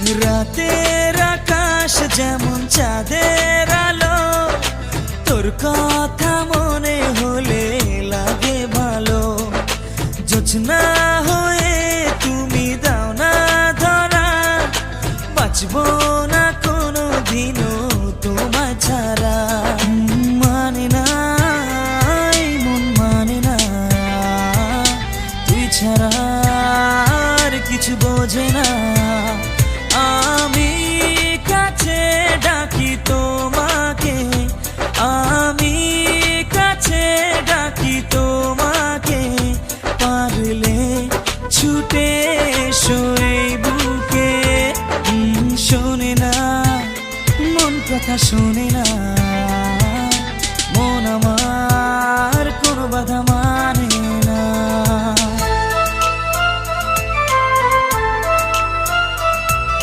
রাতের আকাশ যেমন চাঁদের আলো, তোর কথা মনে হলে লাগে ভালো। জোছনা হয়ে তুমি দাও না ধরা, বাঁচবো না কোনো দিনও তোমায় ছাড়া। মানে না এই মন মানে না, তুই ছাড়া আর কিছু বোঝে না। আমি কাছে ডাকি তোমাকে, আমি কাছে ডাকি তোমাকে, পারলে ছুটে এসো এই বুকে। শোনে না মন কথা শোনে না।